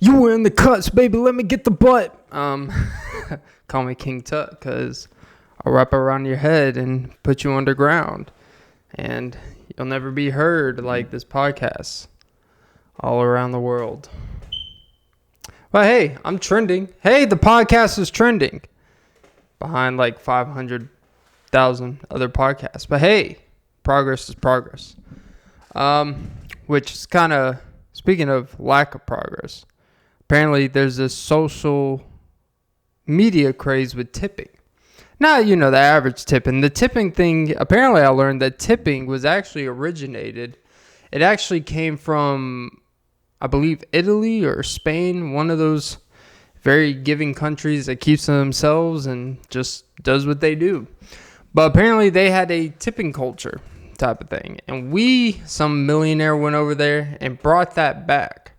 You were in the cuts, baby. Let me get the butt. Call me King Tut, because I'll wrap around your head and put you underground. And you'll never be heard like this podcast all around the world. But hey, I'm trending. Hey, the podcast is trending behind like 500,000 other podcasts. But hey, progress is progress. Which is kind of, speaking of lack of progress, apparently there's this social media craze with tipping. Not, the average tipping. The tipping thing, apparently I learned that tipping was actually originated. It actually came from, I believe, Italy or Spain, one of those very giving countries that keeps to themselves and just does what they do. But apparently they had a tipping culture type of thing. And some millionaire went over there and brought that back.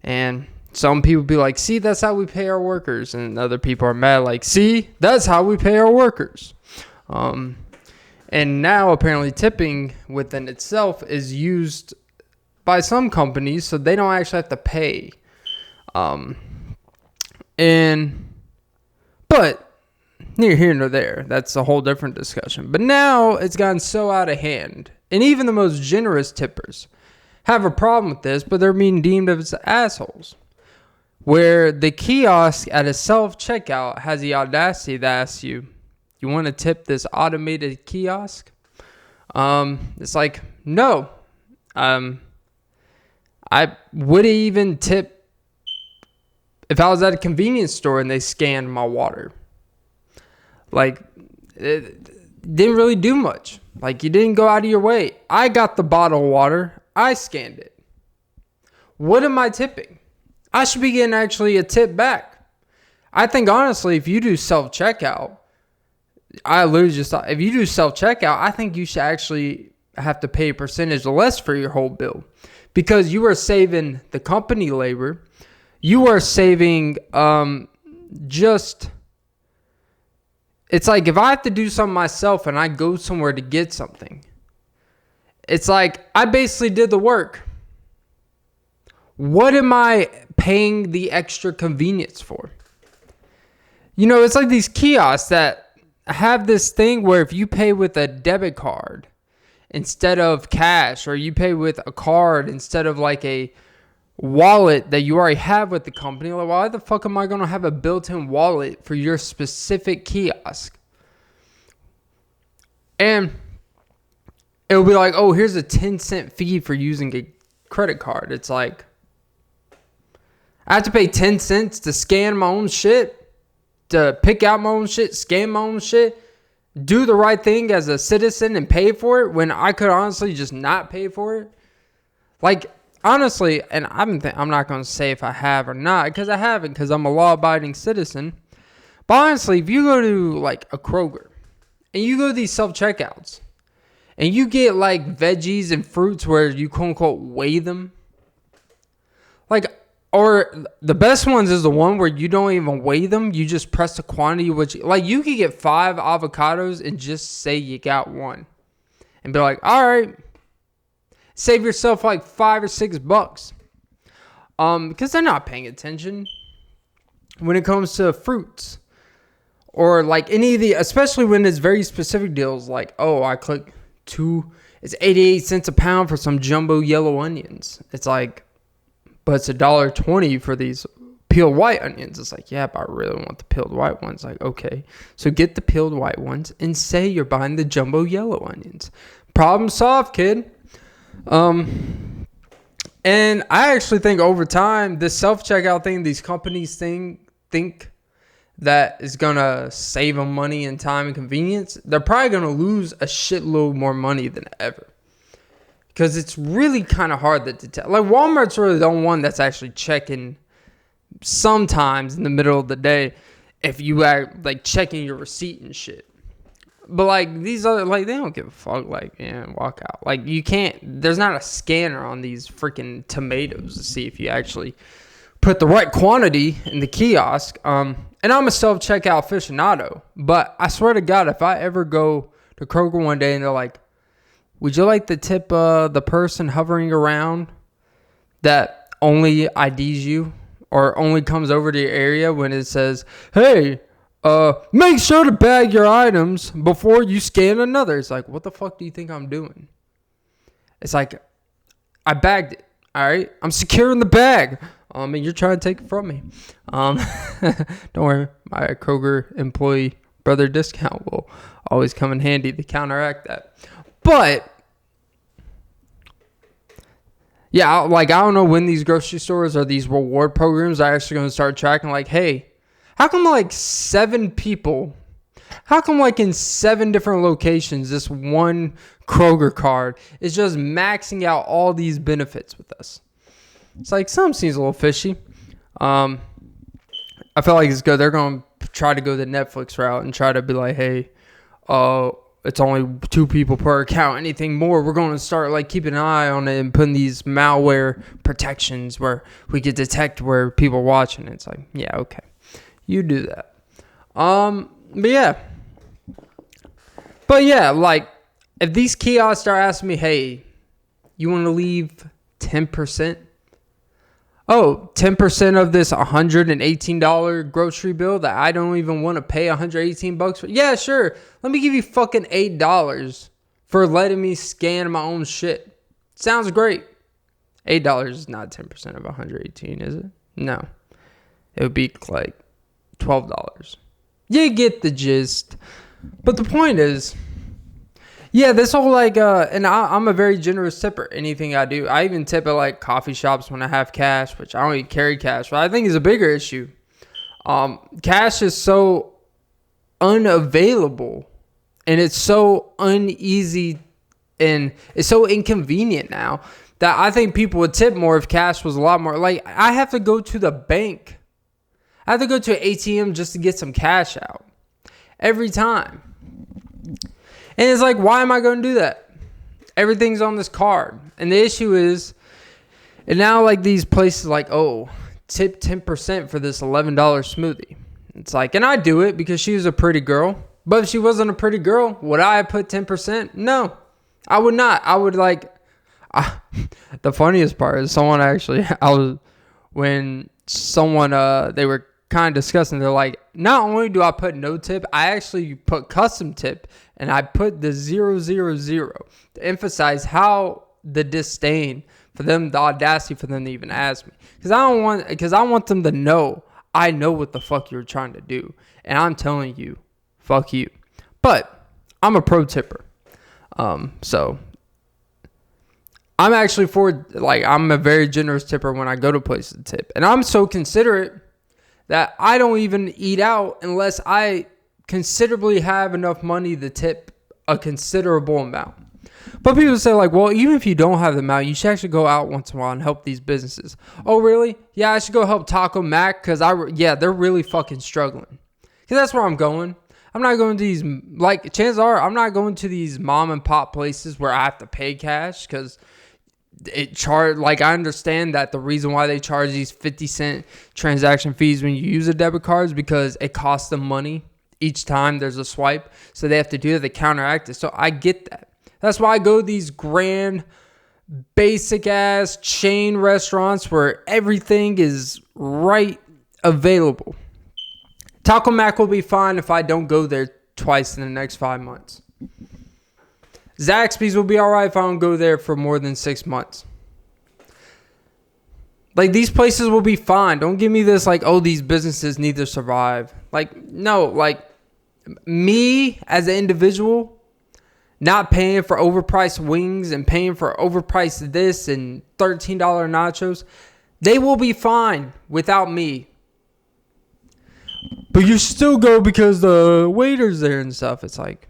And some people be like, see, that's how we pay our workers. And other people are mad like, see, that's how we pay our workers. And now apparently tipping within itself is used by some companies so they don't actually have to pay. But neither here nor there. That's a whole different discussion. But now it's gotten so out of hand. And even the most generous tippers have a problem with this, but they're being deemed as assholes. Where the kiosk at a self-checkout has the audacity to ask you, you want to tip this automated kiosk? It's like, no. I would even tip if I was at a convenience store and they scanned my water. Like, it didn't really do much. Like, you didn't go out of your way. I got the bottled water. I scanned it. What am I tipping? I should be getting actually a tip back. I think, honestly, if you do self-checkout, if you do self-checkout, I think you should actually have to pay a percentage less for your whole bill. Because you are saving the company labor. You are saving it's like if I have to do something myself and I go somewhere to get something, it's like I basically did the work. What am I paying the extra convenience for? It's like these kiosks that have this thing where if you pay with a debit card instead of cash, or you pay with a card instead of like a wallet that you already have with the company, like, why the fuck am I going to have a built-in wallet for your specific kiosk? And it'll be like, oh, here's a 10-cent fee for using a credit card. It's like, I have to pay 10 cents to scan my own shit, to pick out my own shit, scan my own shit, do the right thing as a citizen and pay for it when I could honestly just not pay for it. Like, honestly, and I'm not going to say if I have or not, because I haven't, because I'm a law-abiding citizen. But honestly, if you go to like a Kroger and you go to these self-checkouts and you get like veggies and fruits where you quote-unquote weigh them, like, or the best ones is the one where you don't even weigh them. You just press the quantity, which, like, you could get 5 avocados and just say you got one. And be like, all right, save yourself like $5 or $6. Because they're not paying attention when it comes to fruits. Or like any of the, especially when it's very specific deals, like, oh, I click it's 88 cents a pound for some jumbo yellow onions. It's like, but it's $1.20 for these peeled white onions. It's like, yeah, but I really want the peeled white ones. Like, okay, so get the peeled white ones and say you're buying the jumbo yellow onions. Problem solved, kid. And I actually think over time, this self-checkout thing, these companies think that is going to save them money and time and convenience. They're probably going to lose a shitload more money than ever. Because it's really kind of hard to detect. Like, Walmart's really the only one that's actually checking sometimes in the middle of the day if you are, like, checking your receipt and shit. But, like, these other, like, they don't give a fuck. Like, yeah, walk out. Like, you can't, there's not a scanner on these freaking tomatoes to see if you actually put the right quantity in the kiosk. And I'm a self-checkout aficionado. But I swear to God, if I ever go to Kroger one day and they're like, would you like to tip the person hovering around that only IDs you or only comes over to your area when it says, hey, make sure to bag your items before you scan another. It's like, what the fuck do you think I'm doing? It's like, I bagged it. All right, I'm securing the bag. And you're trying to take it from me. Don't worry, my Kroger employee brother discount will always come in handy to counteract that. But yeah, like, I don't know when these grocery stores or these reward programs are actually going to start tracking, like, hey, how come like 7 people, how come like in 7 different locations, this one Kroger card is just maxing out all these benefits with us? It's like, something seems a little fishy. I feel like it's good. They're going to try to go the Netflix route and try to be like, hey, it's only 2 people per account. Anything more, we're going to start like keeping an eye on it and putting these malware protections where we could detect where people are watching. It's like, yeah, okay, you do that. But yeah, like, if these kiosks start asking me, hey, you want to leave 10%? Oh, 10% of this $118 grocery bill that I don't even want to pay $118 for? Yeah, sure. Let me give you fucking $8 for letting me scan my own shit. Sounds great. $8 is not 10% of $118, is it? No. It would be like $12. You get the gist. But the point is, yeah, this whole like, and I'm a very generous tipper. Anything I do, I even tip at like coffee shops when I have cash, which I don't even carry cash, but I think is a bigger issue. Cash is so unavailable, and it's so uneasy, and it's so inconvenient now that I think people would tip more if cash was a lot more. Like, I have to go to the bank. I have to go to an ATM just to get some cash out every time. And it's like, why am I going to do that? Everything's on this card. And the issue is, and now like these places like, oh, tip 10% for this $11 smoothie. It's like, and I do it because she was a pretty girl. But if she wasn't a pretty girl, would I put 10%? No, I would not. I would like, the funniest part is someone actually, when someone, they were kind of discussing, they're like, not only do I put no tip, I actually put custom tip, and I put the 000 to emphasize how the disdain for them, the audacity for them to even ask me, because I want them to know I know what the fuck you're trying to do, and I'm telling you, fuck you. But I'm a pro tipper, so I'm actually I'm a very generous tipper when I go to places to tip, and I'm so considerate that I don't even eat out unless I considerably have enough money to tip a considerable amount. But people say like, well, even if you don't have the amount, you should actually go out once in a while and help these businesses. Oh, really? Yeah, I should go help Taco Mac because they're really fucking struggling. Because that's where I'm going. I'm not going to these, like, chances are I'm not going to these mom and pop places where I have to pay cash because I understand that the reason why they charge these 50-cent transaction fees when you use a debit card is because it costs them money each time there's a swipe, so they have to do it to counteract it. So I get that. That's why I go to these grand, basic ass chain restaurants where everything is right available. Taco Mac will be fine if I don't go there twice in the next 5 months. Zaxby's will be alright if I don't go there for more than 6 months. Like, these places will be fine. Don't give me this like, oh, these businesses need to survive. Like, no, like, me as an individual not paying for overpriced wings and paying for overpriced this and $13 nachos, they will be fine without me. But you still go because the waiter's there and stuff. It's like,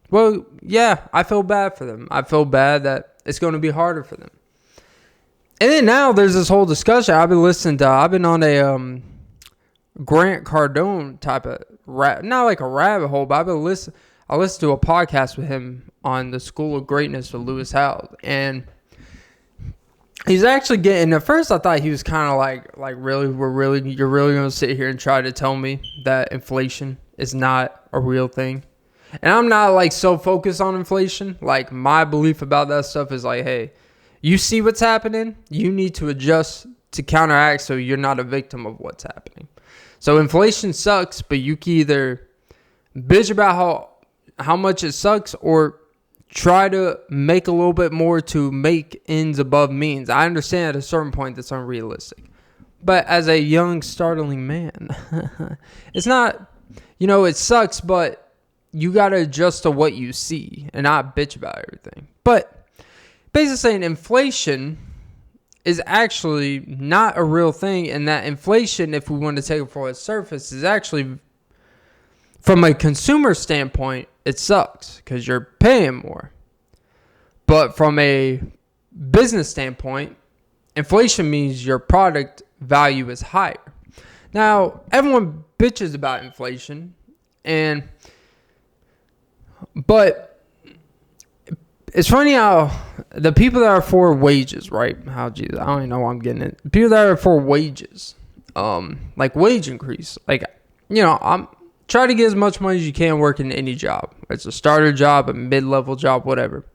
well, yeah, I feel bad for them. I feel bad that it's going to be harder for them. And then now there's this whole discussion. I've been on a Grant Cardone type of not like a rabbit hole, but I listened to a podcast with him on the School of Greatness with Lewis Howes, and he's actually getting. At first, I thought he was kind of like really, you're really going to sit here and try to tell me that inflation is not a real thing. And I'm not like so focused on inflation. Like, my belief about that stuff is like, hey, you see what's happening, you need to adjust to counteract so you're not a victim of what's happening. So inflation sucks, but you can either bitch about how much it sucks or try to make a little bit more to make ends above means. I understand at a certain point that's unrealistic. But as a young, startling man, it's not, it sucks, but you got to adjust to what you see and not bitch about everything. But basically saying inflation is actually not a real thing, and that inflation, if we want to take it for its surface, is actually, from a consumer standpoint, it sucks because you're paying more. But from a business standpoint, inflation means your product value is higher. Now, everyone bitches about inflation, but it's funny how the people that are for wages, right? I don't even know why I'm getting it. The people that are for wages, like wage increase, I'm try to get as much money as you can working any job. It's a starter job, a mid-level job, whatever.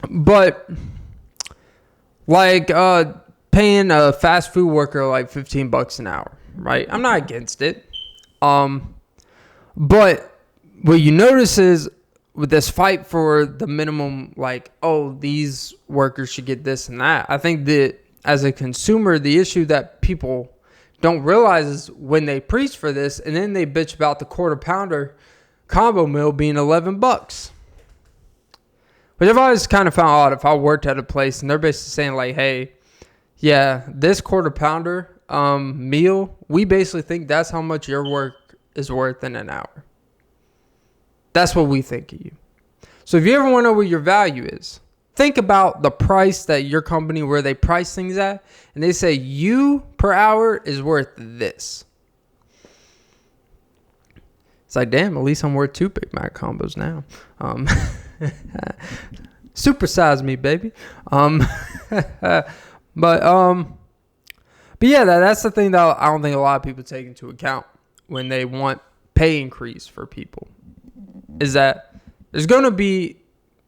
But paying a fast food worker like $15 an hour, right? I'm not against it. But what you notice is with this fight for the minimum, these workers should get this and that. I think that as a consumer, the issue that people don't realize is when they preach for this and then they bitch about the quarter pounder combo meal being $11. Which I've always kind of found odd if I worked at a place and they're basically saying hey, yeah, this quarter pounder meal, we basically think that's how much your work is worth in an hour. That's what we think of you. So if you ever want to know what your value is, think about the price that your company, where they price things at, and they say you per hour is worth this. It's like, damn, at least I'm worth 2 Big Mac combos now. Supersize me, baby. But yeah, that's the thing that I don't think a lot of people take into account when they want pay increase for people. Is that there's going to be,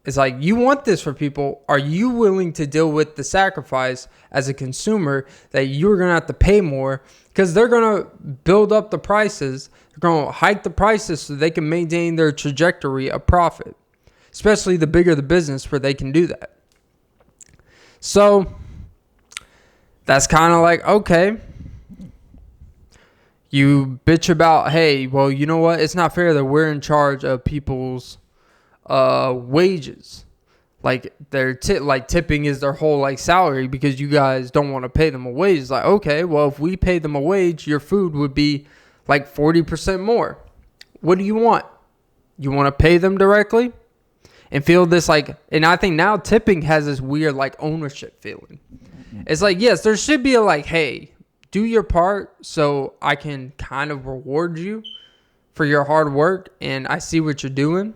it's like, you want this for people. Are you willing to deal with the sacrifice as a consumer that you're going to have to pay more because they're going to build up the prices. They're going to hike the prices so they can maintain their trajectory of profit, especially the bigger the business where they can do that. So that's kind of like, okay, you bitch about, hey, well, you know what? It's not fair that we're in charge of people's wages. Like their tipping is their whole salary because you guys don't want to pay them a wage. It's like, okay, well, if we paid them a wage, your food would be 40% more. What do you want? You want to pay them directly and feel this and I think now tipping has this weird ownership feeling. It's yes, there should be a hey, do your part so I can kind of reward you for your hard work and I see what you're doing.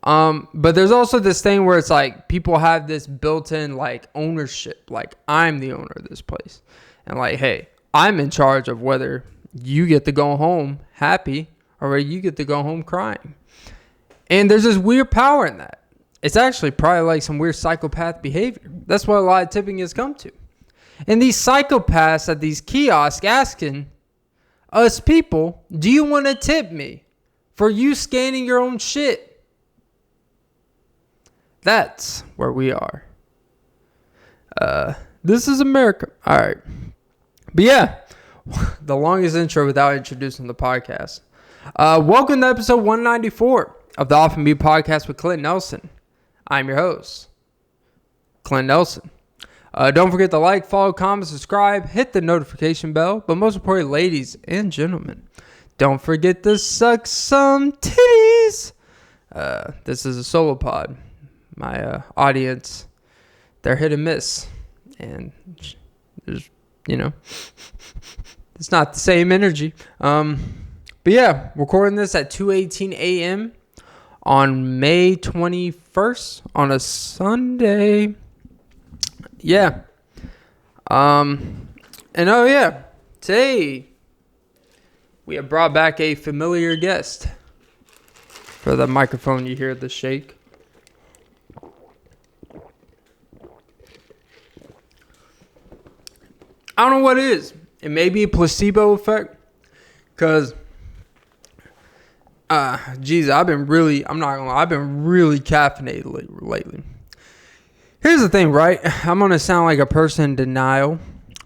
But there's also this thing where it's people have this built-in ownership. I'm the owner of this place. And hey, I'm in charge of whether you get to go home happy or you get to go home crying. And there's this weird power in that. It's actually probably some weird psychopath behavior. That's what a lot of tipping has come to. And these psychopaths at these kiosks asking us people, do you want to tip me for you scanning your own shit? That's where we are. This is America. All right. But yeah, the longest intro without introducing the podcast. Welcome to episode 194 of the Off and Be Podcast with Clint Nelson. I'm your host, Clint Nelson. Don't forget to like, follow, comment, subscribe, hit the notification bell. But most importantly, ladies and gentlemen, don't forget to suck some titties. This is a solo pod. My audience, they're hit and miss. And there's, it's not the same energy. But yeah, recording this at 2:18 a.m. on May 21st on a Sunday. Yeah. And oh yeah, today we have brought back a familiar guest. For the microphone, you hear the shake. I don't know what it is. It may be a placebo effect. Because, I'm not gonna lie, I've been really caffeinated lately. Here's the thing, right? I'm gonna sound like a person in denial,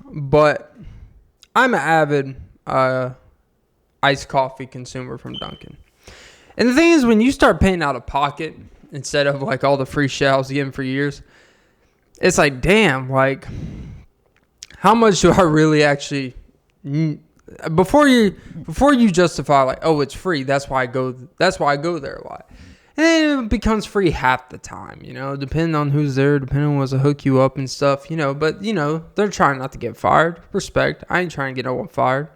but I'm an avid iced coffee consumer from Dunkin'. And the thing is, when you start paying out of pocket instead of like all the free shit I was getting for years, it's like, damn, like, how much do I really actually before you justify like, oh, it's free, that's why I go there a lot. And then it becomes free half the time, depending on who's there, depending on what's to hook you up and stuff, but they're trying not to get fired. Respect. I ain't trying to get no one fired.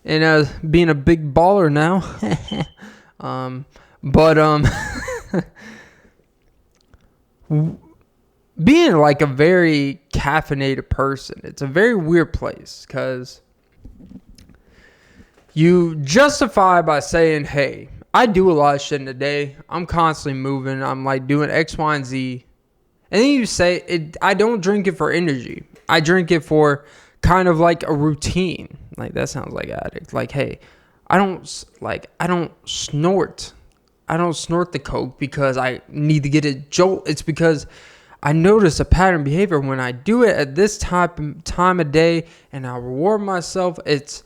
And being a big baller now. Being like a very caffeinated person, it's a very weird place because you justify by saying, hey, I do a lot of shit in a day. I'm constantly moving. I'm like doing X, Y, and Z. And then you say, I don't drink it for energy. I drink it for kind of like a routine. Like, that sounds like addict. Like, hey, I don't snort. I don't snort the Coke because I need to get a jolt. It's because I notice a pattern behavior when I do it at this time of day and I reward myself. It's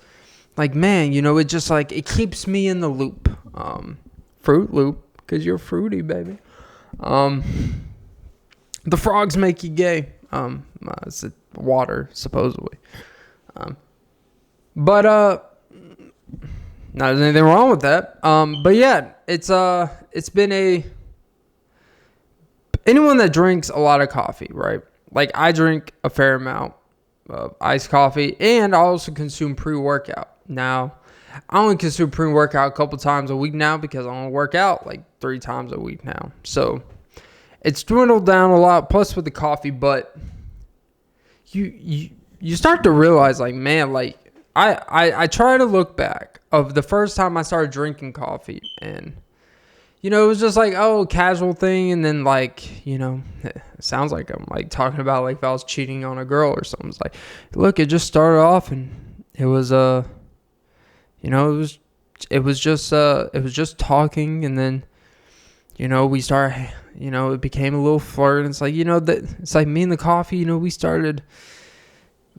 like, man, it just like, it keeps me in the loop. Fruit Loop, because you're fruity, baby. The frogs make you gay. It's water, supposedly. But not there's anything wrong with that. But yeah, it's been anyone that drinks a lot of coffee, right? Like, I drink a fair amount of iced coffee, and I also consume pre-workout. Now, I only consume pre-workout a couple times a week now because I only work out like 3 times a week now. So it's dwindled down a lot, plus with the coffee, but you start to realize, like, man, like, I try to look back of the first time I started drinking coffee, and it was just like, oh, casual thing, and then like, it sounds like I'm like talking about like if I was cheating on a girl or something. It's like, look, it just started off and it was it was just talking, and then we started, it became a little flirt, and it's like, it's like me and the coffee, we started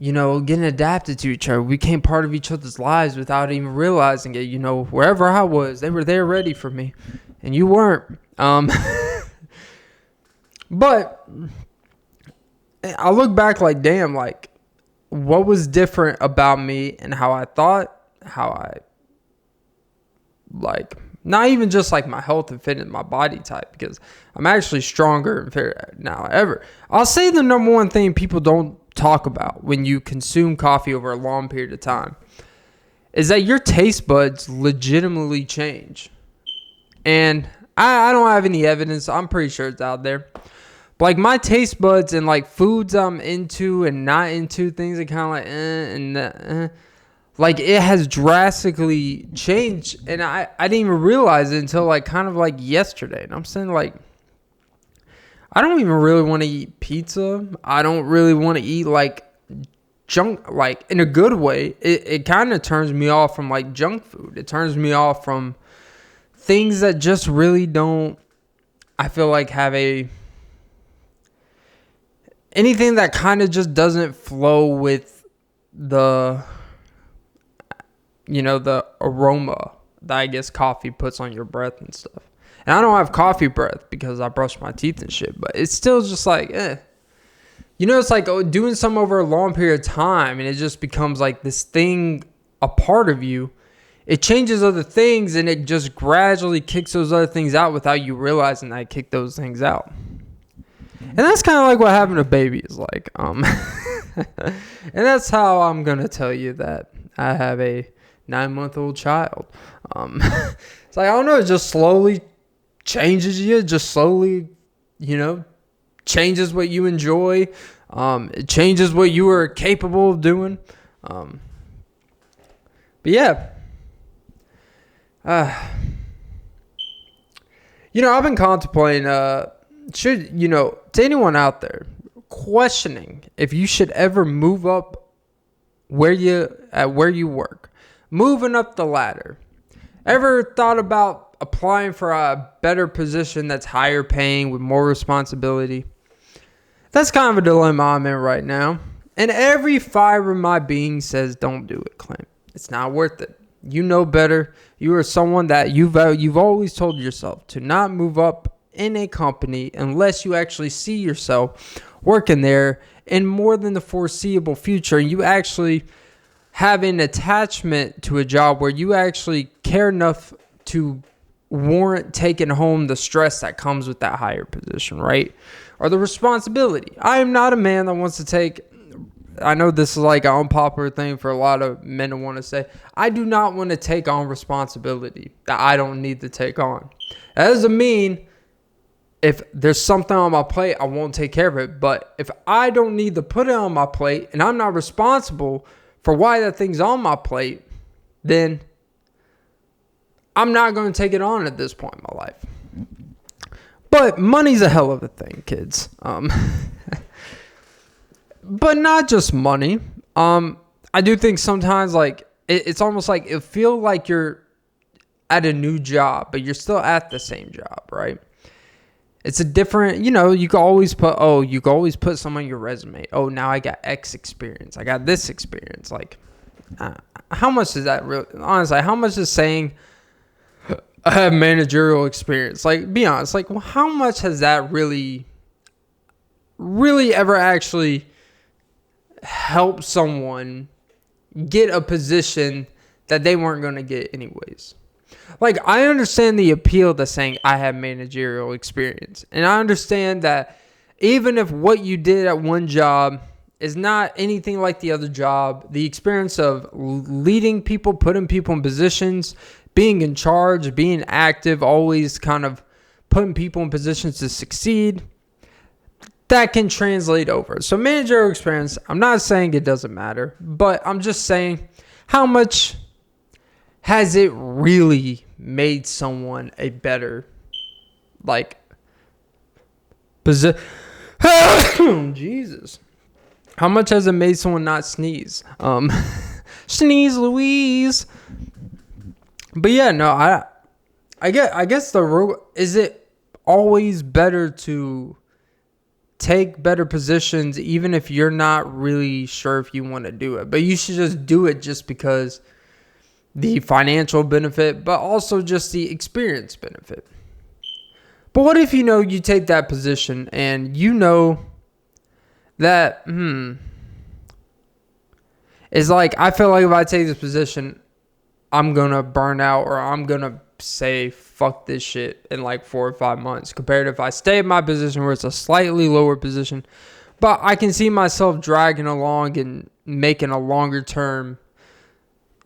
getting adapted to each other. We became part of each other's lives without even realizing it. Wherever I was, they were there ready for me, and you weren't. But I look back like, damn, like, what was different about me and how I thought, how I, like, not even just like my health and fitness, my body type, because I'm actually stronger and fitter now ever. I'll say the number one thing people don't talk about when you consume coffee over a long period of time is that your taste buds legitimately change. And I don't have any evidence. I'm pretty sure it's out there. But like, my taste buds and like foods I'm into and not into, things that kind of like like, it has drastically changed, and I didn't even realize it until like kind of like yesterday. And I'm saying, like, I don't even really want to eat pizza. I don't really want to eat like junk, like, in a good way. It kind of turns me off from like junk food. It turns me off from things that just really don't, I feel like, have anything that kind of just doesn't flow with the the aroma that I guess coffee puts on your breath and stuff. And I don't have coffee breath because I brush my teeth and shit, but it's still just like, it's like doing something over a long period of time, and it just becomes like this thing, a part of you. It changes other things, and it just gradually kicks those other things out without you realizing that it kicked those things out. And that's kind of like what having a baby is like. And that's how I'm going to tell you that I have a 9-month-old child. It's like, I don't know, it just slowly changes you, just slowly, changes what you enjoy. It changes what you are capable of doing. But yeah. I've been contemplating, to anyone out there questioning if you should ever move up where you work, moving up the ladder. Ever thought about applying for a better position that's higher paying with more responsibility? That's kind of a dilemma I'm in right now. And every fiber of my being says, don't do it, Clint. It's not worth it. You know better. You are someone that you've always told yourself to not move up in a company unless you actually see yourself working there in more than the foreseeable future. And you actually have an attachment to a job where you actually care enough to warrant taking home the stress that comes with that higher position, right? Or the responsibility. I am not a man that wants to take, I know this is like an unpopular thing for a lot of men to want to say, I do not want to take on responsibility that I don't need to take on. That doesn't mean if there's something on my plate, I won't take care of it. But if I don't need to put it on my plate and I'm not responsible for why that thing's on my plate, then I'm not going to take it on at this point in my life. But money's a hell of a thing, kids. But not just money. I do think sometimes like it's almost like it feels like you're at a new job, but you're still at the same job, right? It's a different, you can always put some on your resume. Oh, now I got X experience. I got this experience. Like, how much is that really? Honestly, how much is saying I have managerial experience? Like, be honest. Like, well, how much has that really ever actually helped someone get a position that they weren't going to get anyways? Like, I understand the appeal to saying I have managerial experience. And I understand that even if what you did at one job is not anything like the other job, the experience of leading people, putting people in positions, being in charge, being active, always kind of putting people in positions to succeed, that can translate over. So managerial experience, I'm not saying it doesn't matter, but I'm just saying how much has it really made someone a better, like, position? Jesus. How much has it made someone not sneeze? Sneeze Louise. But yeah, no, I guess the rule, is it always better to take better positions even if you're not really sure if you want to do it? But you should just do it just because the financial benefit, but also just the experience benefit. But what if you take that position and that it's like, I feel like if I take this position, I'm gonna burn out, or I'm gonna say fuck this shit in like 4 or 5 months, compared to if I stay in my position where it's a slightly lower position, but I can see myself dragging along and making a longer term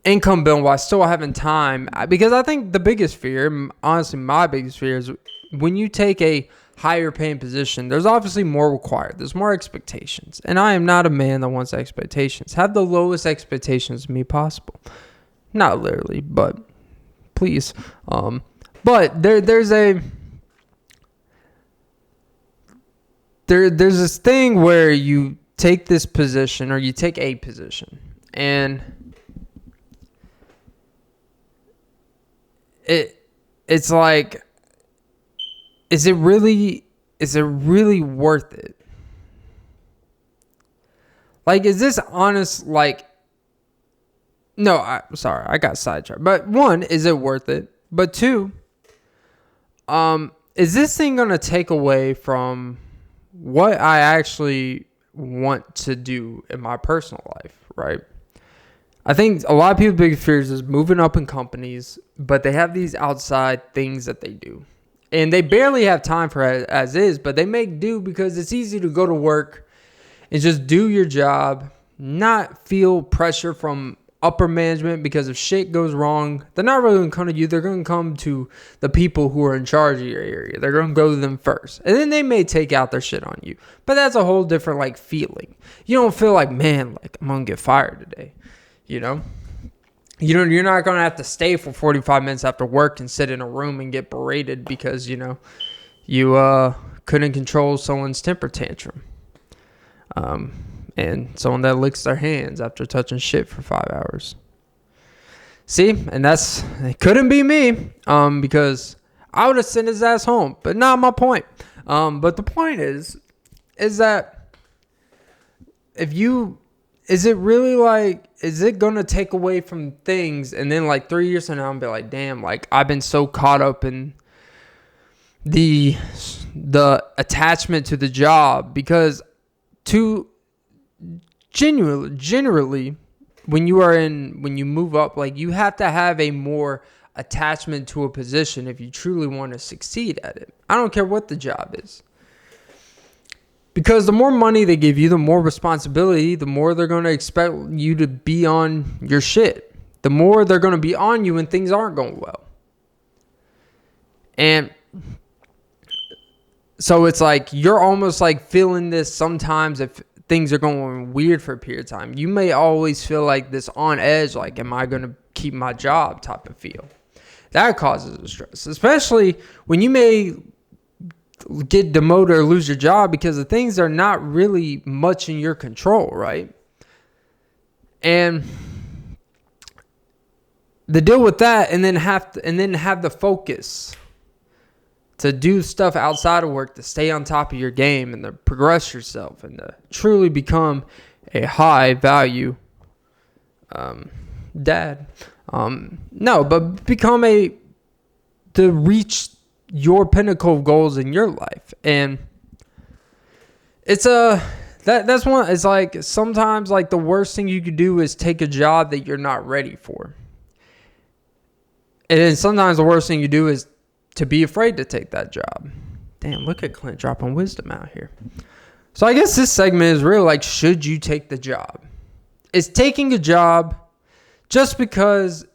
income bill while still having time. Because I think the biggest fear, honestly my biggest fear, is when you take a higher paying position, there's obviously more required. There's more expectations. And I am not a man that wants expectations. Have the lowest expectations of me possible. Not literally, but please. But there's this thing where you take this position, or you take a position, and it's like, is it really worth it? Like, is this honest? Like, no, I got sidetracked. But one, is it worth it? But two, is this thing going to take away from what I actually want to do in my personal life, right? I think a lot of people's biggest fears is moving up in companies, but they have these outside things that they do. And they barely have time for it as is, but they make do because it's easy to go to work and just do your job, not feel pressure from upper management, because if shit goes wrong, they're not really going to come to you. They're going to come to the people who are in charge of your area. They're going to go to them first. And then they may take out their shit on you. But that's a whole different, like, feeling. You don't feel like, man, like, I'm going to get fired today. You're not going to have to stay for 45 minutes after work and sit in a room and get berated because, you couldn't control someone's temper tantrum. and someone that licks their hands after touching shit for 5 hours. See, and it couldn't be me, because I would have sent his ass home, but not my point. But the point is that is it going to take away from things, and then like 3 years from now, I'm be like, damn, like I've been so caught up in the attachment to the job, because generally when you move up, like you have to have a more attachment to a position if you truly want to succeed at it. I don't care what the job is. Because the more money they give you, the more responsibility, the more they're going to expect you to be on your shit. The more they're going to be on you when things aren't going well. And so it's like you're almost like feeling this sometimes if things are going weird for a period of time. You may always feel like this on edge, like, am I going to keep my job type of feel. That causes a stress, especially when you may get demoted or lose your job because the things are not really much in your control, right? And the deal with that, and then have the focus to do stuff outside of work to stay on top of your game and to progress yourself and to truly become a high value dad. But become to reach your pinnacle of goals in your life. And it's that's one. It's like sometimes like the worst thing you could do is take a job that you're not ready for. And then sometimes the worst thing you do is to be afraid to take that job. Damn, look at Clint dropping wisdom out here. So I guess this segment is really like, should you take the job? Is taking a job just because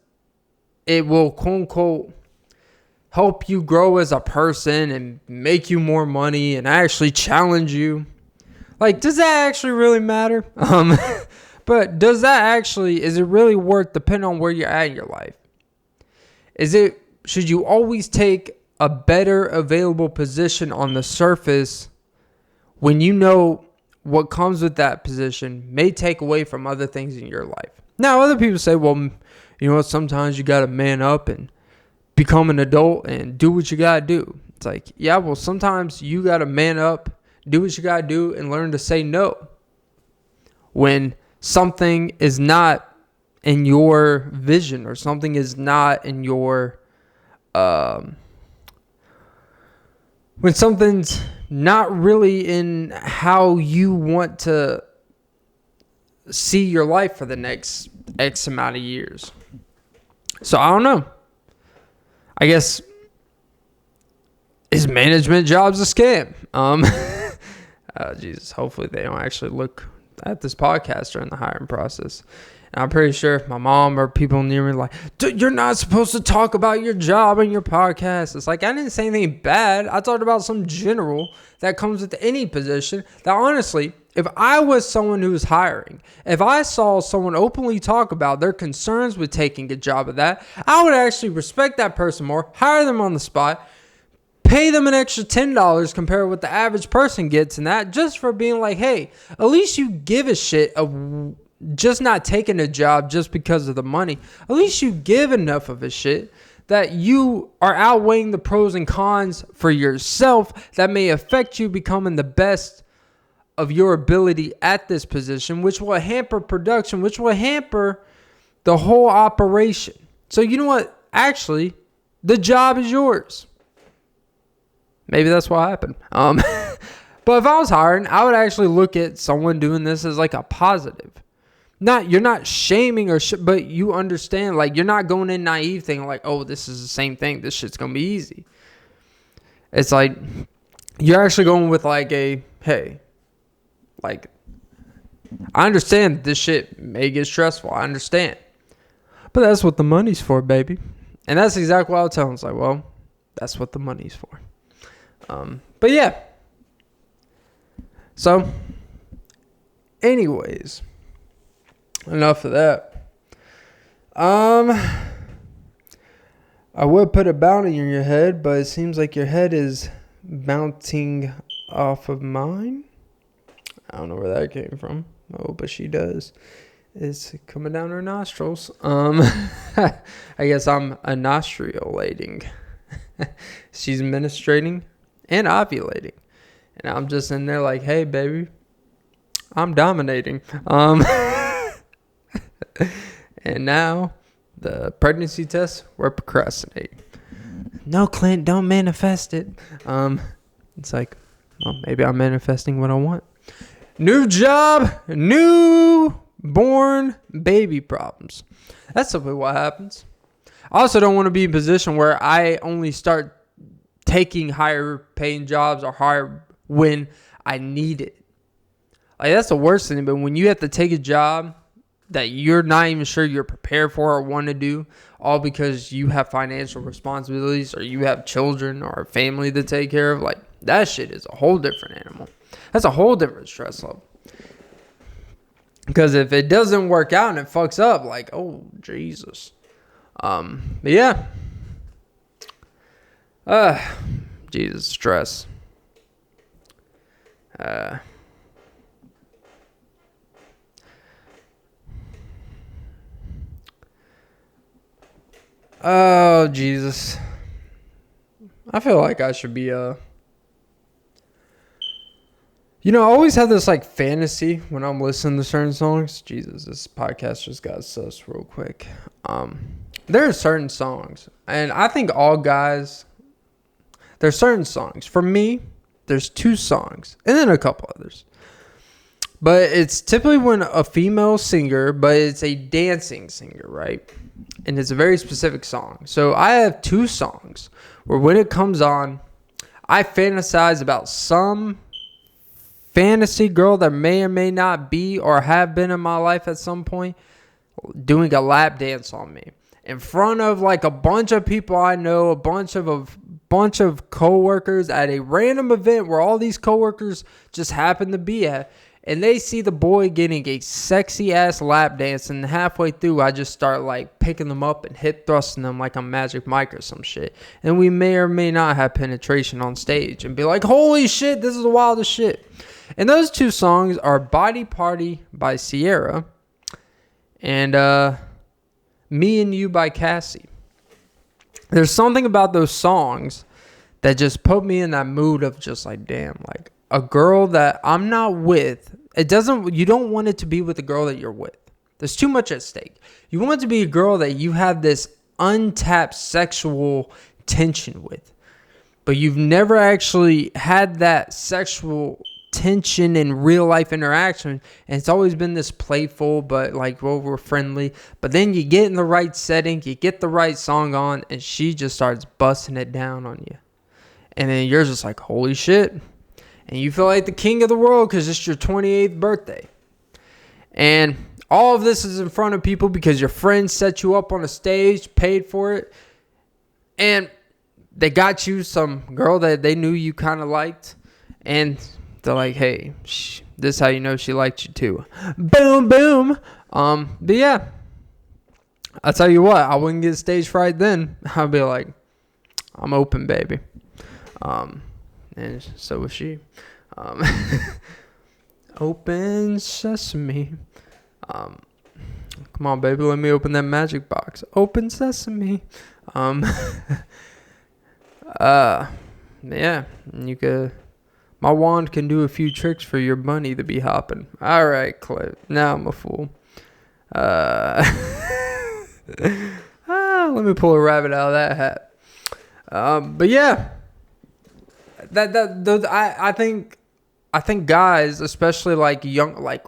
it will, quote unquote, help you grow as a person and make you more money and actually challenge you? Like, does that actually really matter? But is it really worth, depending on where you're at in your life? Should you always take a better available position on the surface when you know what comes with that position may take away from other things in your life? Now, other people say, well, you know what, sometimes you got to man up and become an adult and do what you got to do. It's like, yeah, well, sometimes you got to man up, do what you got to do, and learn to say no when something is not in your vision or something is not in your when something's not really in how you want to see your life for the next X amount of years. So I don't know. I guess, is management jobs a scam? Jesus, hopefully they don't actually look at this podcast during the hiring process. And I'm pretty sure my mom or people near me are like, dude, you're not supposed to talk about your job in your podcast. It's like, I didn't say anything bad. I talked about some general that comes with any position that honestly, if I was someone who was hiring, if I saw someone openly talk about their concerns with taking a job of that, I would actually respect that person more, hire them on the spot, pay them an extra $10 compared to what the average person gets in that, just for being like, hey, at least you give a shit of just not taking a job just because of the money. At least you give enough of a shit that you are outweighing the pros and cons for yourself that may affect you becoming the best of your ability at this position, which will hamper production, which will hamper the whole operation. So you know what? Actually, the job is yours. Maybe that's what happened. But if I was hiring, I would actually look at someone doing this as like a positive. You're not shaming but you understand, like, you're not going in naive thinking like, oh, this is the same thing. This shit's going to be easy. It's like, you're actually going with like hey, like, I understand this shit may get stressful. I understand. But that's what the money's for, baby. And that's exactly what I was telling. It's like, well, that's what the money's for. But yeah. So, anyways, enough of that. I would put a bounty on your head, but it seems like your head is bouncing off of mine. I don't know where that came from. Oh, but she does. It's coming down her nostrils. I guess I'm nostrilating. She's menstruating and ovulating. And I'm just in there like, hey, baby, I'm dominating. And now the pregnancy test, we're procrastinating. No, Clint, don't manifest it. It's like, well, maybe I'm manifesting what I want. New job, newborn baby problems. That's simply what happens. I also don't want to be in a position where I only start taking higher paying jobs or higher when I need it. Like, that's the worst thing. But when you have to take a job that you're not even sure you're prepared for or want to do, all because you have financial responsibilities or you have children or a family to take care of, like, that shit is a whole different animal. That's a whole different stress level. Because if it doesn't work out and it fucks up, like, oh, Jesus. But yeah. Jesus, stress. Oh, Jesus. I feel like I should be, I always have this, like, fantasy when I'm listening to certain songs. Jesus, this podcast just got sus real quick. There are certain songs, and I think all guys, there's certain songs. For me, there's 2 songs, and then a couple others. But it's typically when a female singer, but it's a dancing singer, right? And it's a very specific song. So I have 2 songs where when it comes on, I fantasize about some fantasy girl that may or may not be or have been in my life at some point doing a lap dance on me in front of like a bunch of people I know, a bunch of coworkers at a random event where all these coworkers just happen to be at, and they see the boy getting a sexy ass lap dance, and halfway through I just start like picking them up and hip thrusting them like I'm Magic Mike or some shit, and we may or may not have penetration on stage and be like, holy shit, this is the wildest shit. And those 2 songs are Body Party by Sierra and Me and You by Cassie. There's something about those songs that just put me in that mood of just like, damn, like a girl that I'm not with. You don't want it to be with a girl that you're with. There's too much at stake. You want it to be a girl that you have this untapped sexual tension with, but you've never actually had that sexual tension in real life interaction, and it's always been this playful but like, well, we're friendly, but then you get in the right setting, you get the right song on, and she just starts busting it down on you, and then you're just like, holy shit, and you feel like the king of the world because it's your 28th birthday, and all of this is in front of people because your friends set you up on a stage, paid for it, and they got you some girl that they knew you kind of liked, and they're like, hey, this is how you know she liked you too. Boom, boom. But yeah, I'll tell you what, I wouldn't get stage fright then. I'd be like, I'm open, baby. And so was she. Open sesame. Come on, baby, let me open that magic box. Open sesame. Yeah, you could. My wand can do a few tricks for your bunny to be hopping. All right, Clint. Now I'm a fool. Let me pull a rabbit out of that hat. But yeah, I think guys, especially like young, like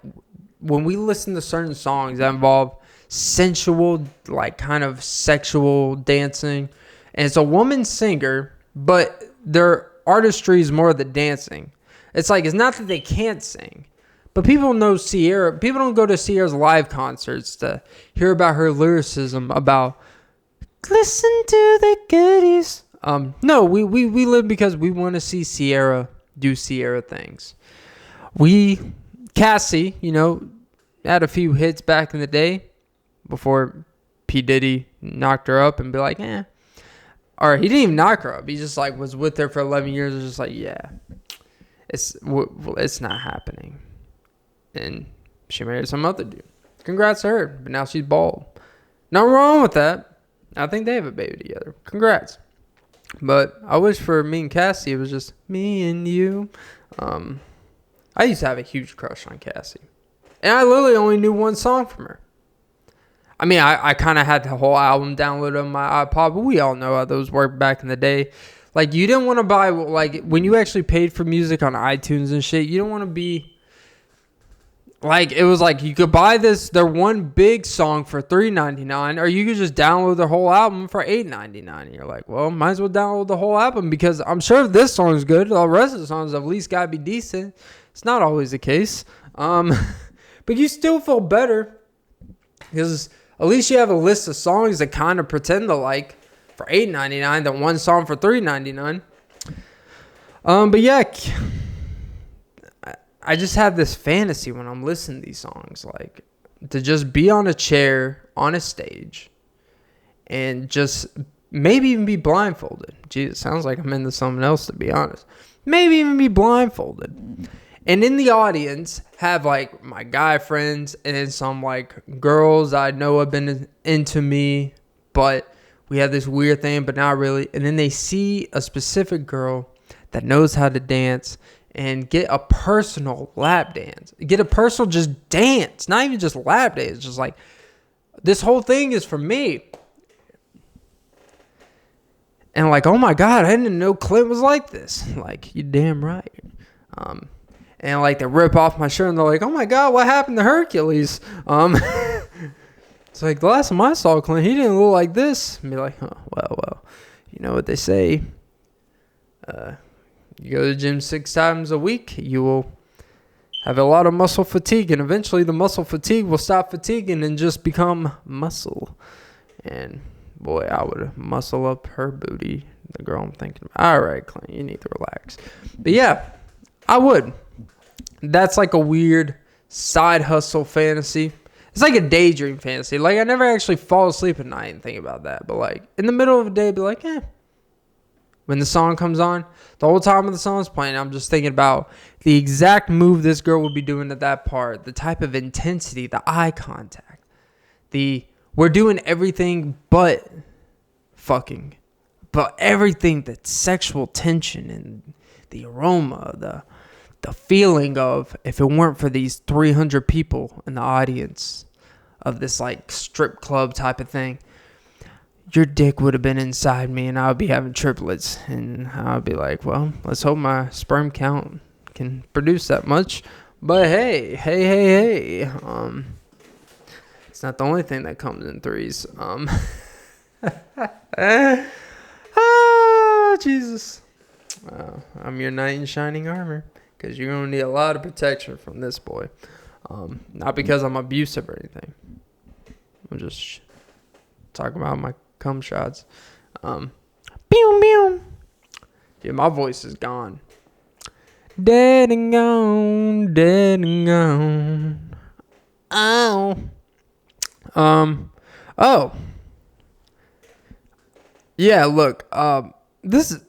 when we listen to certain songs that involve sensual, like kind of sexual dancing, and it's a woman singer, but their artistry is more of the dancing. It's like, it's not that they can't sing, but people know Sierra. People don't go to Sierra's live concerts to hear about her lyricism about listen to the goodies. No, we live because we want to see Sierra do Sierra things. Cassie, had a few hits back in the day before P. Diddy knocked her up and be like, eh. Or he didn't even knock her up. He just like was with her for 11 years. It was just like, yeah, it's not happening. And She married some other dude. Congrats to her. But now she's bald. Nothing wrong with that. I think they have a baby together. Congrats. But I wish for me and Cassie, it was just me and you. I used to have a huge crush on Cassie. And I literally only knew one song from her. I mean, I kind of had the whole album downloaded on my iPod, but we all know how those worked back in the day. Like, you didn't want to buy, like, when you actually paid for music on iTunes and shit, you don't want to be, like, it was like, you could buy their one big song for $3.99, or you could just download the whole album for $8.99. And you're like, well, might as well download the whole album, because I'm sure if this song is good, the rest of the songs at least got to be decent. It's not always the case. But you still feel better, because at least you have a list of songs that kind of pretend to like for $8.99 than one song for $3.99. But yeah, I just have this fantasy when I'm listening to these songs, like, to just be on a chair on a stage and just maybe even be blindfolded. Jesus, sounds like I'm into something else, to be honest. Maybe even be blindfolded. And in the audience, have, like, my guy friends and some, like, girls I know have been into me, but we have this weird thing, but not really. And then they see a specific girl that knows how to dance and get a personal lap dance. Get a personal just dance. Not even just lap dance. Just like, this whole thing is for me. And like, oh my God, I didn't know Clint was like this. Like, you damn right. And like, they rip off my shirt and they're like, oh my God, what happened to Hercules? It's like, the last time I saw Clint, he didn't look like this. And be like, oh, well, you know what they say. You go to the gym 6 times a week, you will have a lot of muscle fatigue. And eventually the muscle fatigue will stop fatiguing and just become muscle. And boy, I would muscle up her booty. The girl I'm thinking about. All right, Clint, you need to relax. But yeah, I would. That's like a weird side hustle fantasy. It's like a daydream fantasy. Like, I never actually fall asleep at night and think about that. But, like, in the middle of the day, I'd be like, When the song comes on, the whole time the song's playing, I'm just thinking about the exact move this girl would be doing at that part. The type of intensity, the eye contact. We're doing everything but fucking. But everything, that sexual tension and the aroma, the feeling of, if it weren't for these 300 people in the audience of this like strip club type of thing, your dick would have been inside me and I would be having triplets. And I would be like, well, let's hope my sperm count can produce that much. But hey. It's not the only thing that comes in threes. Jesus. I'm your knight in shining armor. Because you're going to need a lot of protection from this boy. Not because I'm abusive or anything. I'm just talking about my cum shots. Pew, pew. Dude, my voice is gone. Dead and gone. Dead and gone. Ow. Oh. Yeah, look. This is...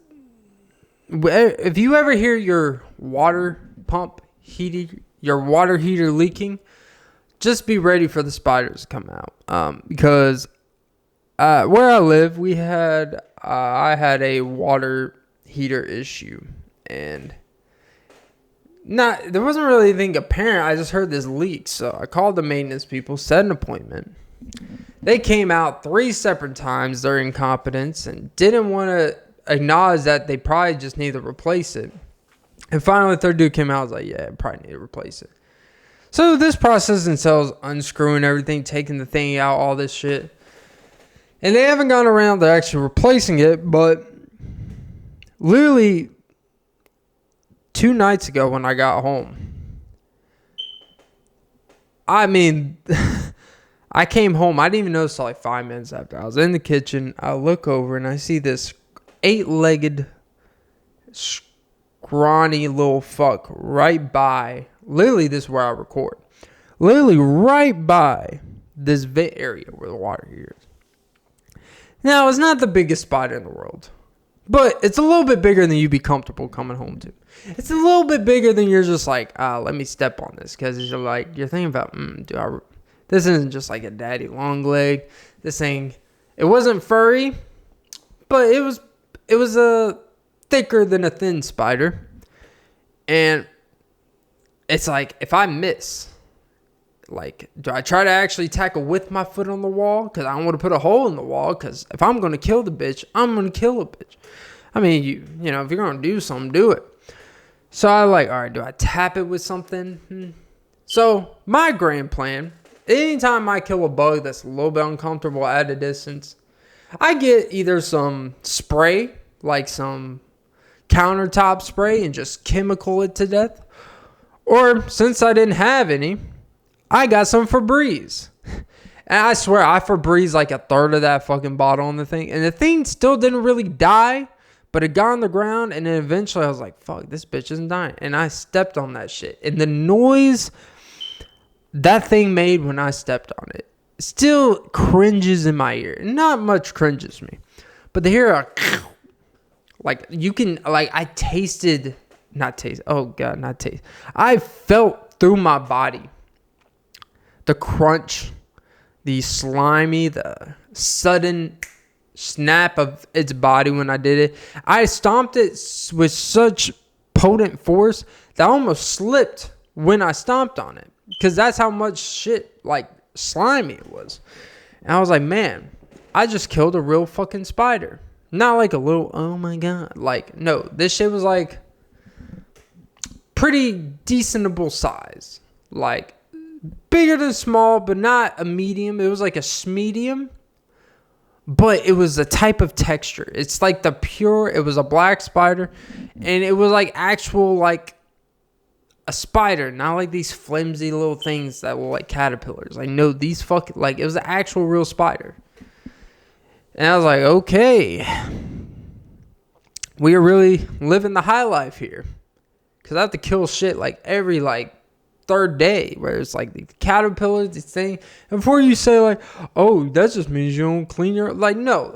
If you ever hear your water pump heating, your water heater leaking, just be ready for the spiders to come out. Because where I live, I had a water heater issue, and there wasn't really anything apparent. I just heard this leak, so I called the maintenance people, set an appointment. They came out 3 separate times. They're incompetence and didn't want to acknowledge that they probably just need to replace it. And finally, the third dude came out. I was like, yeah, I probably need to replace it. So this process entails unscrewing everything, taking the thing out, all this shit. And they haven't gone around to actually replacing it, but literally 2 nights ago when I got home, I mean, I came home. I didn't even notice until like 5 minutes after. I was in the kitchen. I look over and I see this 8-legged, scrawny little fuck right by. Literally, this is where I record. Literally right by this area where the water heater is. Now, it's not the biggest spider in the world. But it's a little bit bigger than you'd be comfortable coming home to. It's a little bit bigger than you're just like, let me step on this. Because you're thinking about, this isn't just like a daddy long leg. It wasn't furry, but it was a thicker than a thin spider. And it's like, if I miss, like, do I try to actually tackle with my foot on the wall? Because I don't want to put a hole in the wall. Because if I'm going to kill the bitch, I'm going to kill a bitch. I mean, you know, if you're going to do something, do it. So I all right, do I tap it with something? So my grand plan, anytime I kill a bug that's a little bit uncomfortable at a distance, I get either some spray, like some countertop spray, and just chemical it to death. Or since I didn't have any, I got some Febreze. And I swear, I Febreze like a third of that fucking bottle on the thing. And the thing still didn't really die, but it got on the ground. And then eventually I was like, fuck, this bitch isn't dying. And I stepped on that shit. And the noise that thing made when I stepped on it still cringes in my ear. Not much cringes me. But to hear I tasted, I felt through my body the crunch, the slimy, the sudden snap of its body when I did it. I stomped it with such potent force that I almost slipped when I stomped on it. Because that's how much shit, like, slimy it was. And I was like, man, I just killed a real fucking spider. Not like a little, oh my God. Like, no, this shit was like pretty decentable size. Like, bigger than small, but not a medium. It was like a medium, but it was a type of texture. It's like it was a black spider, and it was like actual, like a spider, not like these flimsy little things that were like caterpillars. Like, no, these fucking, like, it was an actual real spider. And I was like, okay, we are really living the high life here. Because I have to kill shit like every, like, third day, where it's like the caterpillars, these things. And before you say like, oh, that just means you don't clean your, like, no,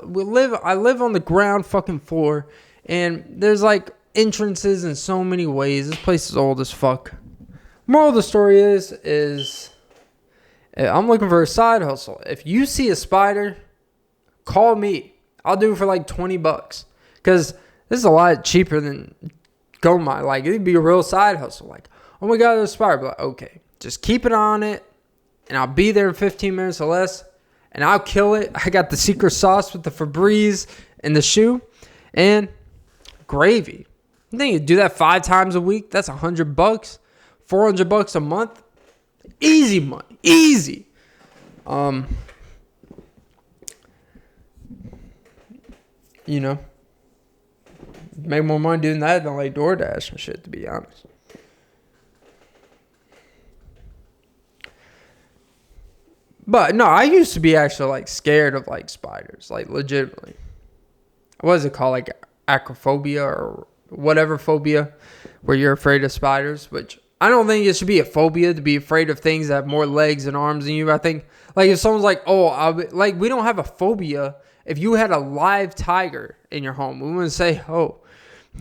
I live on the ground fucking floor, and there's like entrances in so many ways. This place is old as fuck. Moral of the story is I'm looking for a side hustle. If you see a spider, call me. I'll do it for like $20, because this is a lot cheaper than like, it'd be a real side hustle. Like, oh my God, there's a spider. But like, okay, just keep it on it, and I'll be there in 15 minutes or less, and I'll kill it. I got the secret sauce with the Febreze and the shoe, and gravy. You think you do that 5 times a week? That's $100, $400 a month. Easy money, easy. You know, make more money doing that than like DoorDash and shit, to be honest. But no, I used to be actually like scared of like spiders, like legitimately. What is it called? Like acrophobia or whatever phobia, where you're afraid of spiders, which I don't think it should be a phobia to be afraid of things that have more legs and arms than you. I think, like, if someone's like, like, we don't have a phobia. If you had a live tiger in your home, we wouldn't say, oh,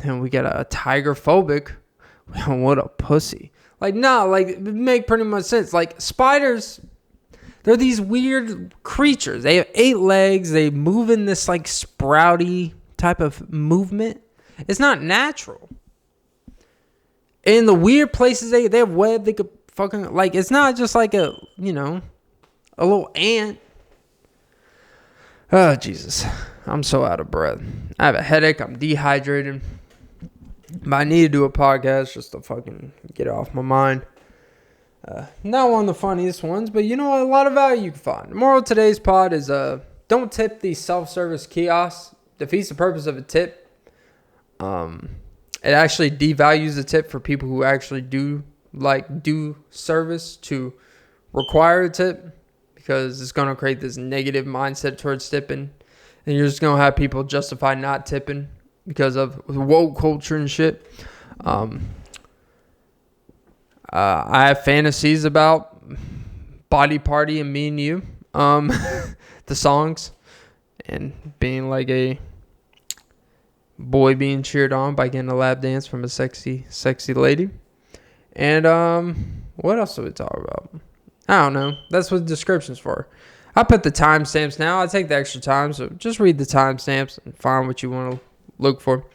and we got a tiger phobic. What a pussy. Like, no, like, it make pretty much sense. Like, spiders, they're these weird creatures. They have 8 legs. They move in this, like, sprouty type of movement. It's not natural. In the weird places, they have web. They could fucking, like, it's not just like a, you know, a little ant. Oh, Jesus. I'm so out of breath. I have a headache. I'm dehydrated. But I need to do a podcast just to fucking get it off my mind. Not one of the funniest ones, but you know, a lot of value you can find. The moral of today's pod is don't tip these self-service kiosks. Defeats the purpose of a tip. It actually devalues the tip for people who actually do service to require a tip, because it's going to create this negative mindset towards tipping, and you're just going to have people justify not tipping because of woke culture and shit. I have fantasies about Body Party and Me and You, the songs, and being like a boy being cheered on by getting a lap dance from a sexy, sexy lady. And what else do we talk about? I don't know. That's what the description's for. I put the timestamps now. I take the extra time, so just read the timestamps and find what you want to look for.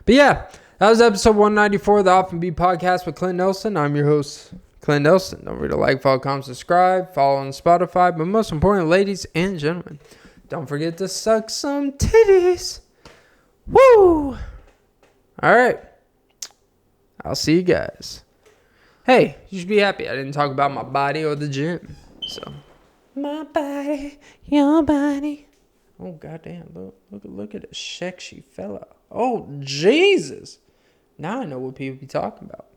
But yeah, that was episode 194 of the Often Be Podcast with Clint Nelson. I'm your host, Clint Nelson. Don't forget to like, follow, comment, subscribe, follow on Spotify. But most important, ladies and gentlemen, don't forget to suck some titties. Woo! All right. I'll see you guys. Hey, you should be happy I didn't talk about my body or the gym. So, my body, your body. Oh, goddamn. Look at a sexy fella. Oh, Jesus. Now I know what people be talking about.